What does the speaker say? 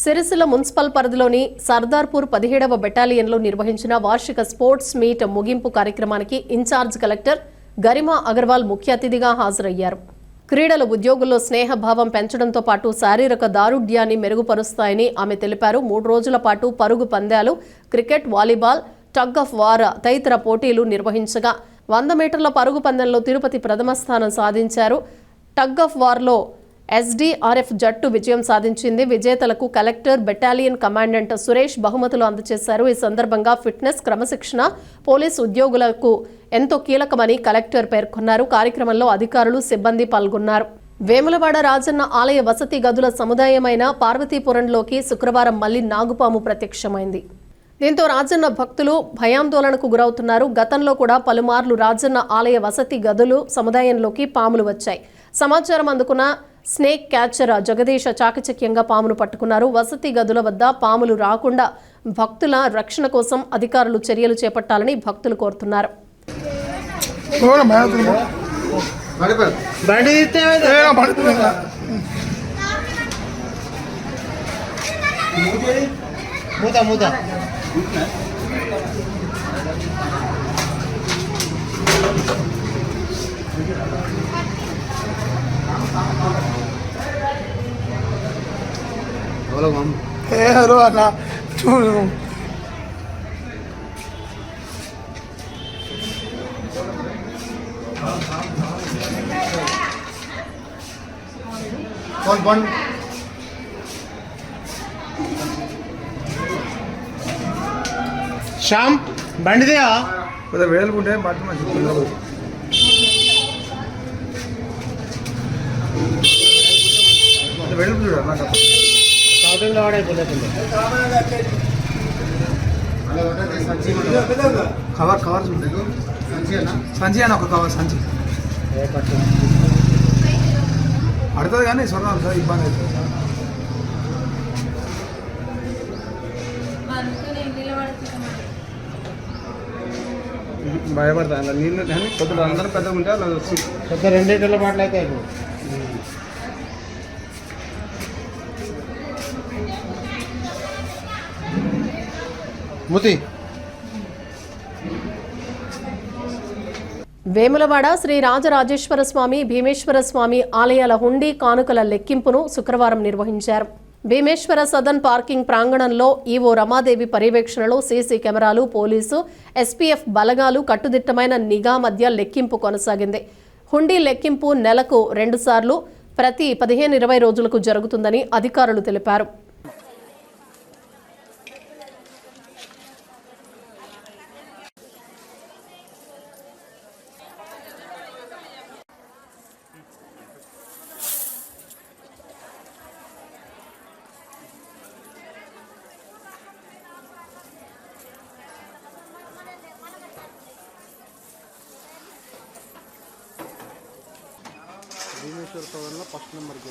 Sircilla municipal పరిధిలోని సర్దార్పూర్ 17వ బెటాలియన్లో నిర్వహించిన వార్షిక స్పోర్ట్స్ మీట్ ముగింపు కార్యక్రమానికి ఇన్ఛార్జ్ కలెక్టర్ గరిమా అగర్వాల్ ముఖ్య అతిథిగా హాజరయ్యారు. క్రీడల ఉద్యోగుల్లో స్నేహభావం పెంచడంతో పాటు శారీరక దారుఢ్యాన్ని మెరుగుపరుస్తాయని ఆమె తెలిపారు. 3 రోజుల పాటు పరుగు పందాలు, cricket, volleyball, tug of war తదితర పోటీలు నిర్వహించగా 100 మీటర్ల పరుగు పందెంలో తిరుపతి ప్రథమ స్థానం సాధించారు. టగ్ ఆఫ్ వార్లో ఎస్డీఆర్ఎఫ్ జట్టు విజయం సాధించింది. విజేతలకు కలెక్టర్, బెటాలియన్ కమాండెంట్ సురేష్ బహుమతులు అందజేశారు. ఈ సందర్భంగా ఫిట్నెస్, క్రమశిక్షణ పోలీసు ఉద్యోగులకు ఎంతో కీలకమని కలెక్టర్ పేర్కొన్నారు. కార్యక్రమంలో అధికారులు, సిబ్బంది పాల్గొన్నారు. వేములవాడ రాజన్న ఆలయ వసతి గదుల సముదాయమైన పార్వతీపురంలోకి శుక్రవారం మళ్లీ నాగుపాము ప్రత్యక్షమైంది. దీంతో రాజన్న భక్తులు భయాందోళనకు గురవుతున్నారు. గతంలో కూడా పలుమార్లు రాజన్న ఆలయ వసతి గదులు సముదాయంలోకి పాములు వచ్చాయి. సమాచారం అందుకున్న స్నేక్ క్యాచర్ జగదీష్ చాకచక్యంగా పామును పట్టుకున్నారు. వసతి గదుల వద్ద పాములు రాకుండా భక్తుల రక్షణ కోసం అధికారులు చర్యలు చేపట్టాలని భక్తులు కోరుతున్నారు. శ్యామ్ బండిదియా వేలుకుంటే బట్టి మంచి వెళ్ళు చూడ కవర్ కవర్ సంచి అని ఒక కవర్ సంచి పడుతుంది కానీ స్వర్ణం సార్ ఇబ్బంది అవుతుంది. భయపడతా నీళ్ళు కానీ కొద్దిగా అందరూ పెద్దగా ఉంటే అలా పెద్ద 2 లీటర్ల బాటలు అయితే ముతి. వేములవాడ శ్రీ రాజరాజేశ్వర స్వామి, భీమేశ్వర స్వామి ఆలయాల హుండీ కానుకల లెక్కింపును శుక్రవారం నిర్వహించారు. భీమేశ్వర సదన్ పార్కింగ్ ప్రాంగణంలో ఈవో రమాదేవి పర్యవేక్షణలో సీసీ కెమెరాలు, పోలీసు, ఎస్పీఎఫ్ బలగాలు, కట్టుదిట్టమైన నిఘా మధ్య లెక్కింపు కొనసాగింది. హుండీ లెక్కింపు నెలకు 2 సార్లు ప్రతి 15-20 రోజులకు జరుగుతుందని అధికారులు తెలిపారు. భీమేశ్వర సదన్లో 1st నెంబర్కి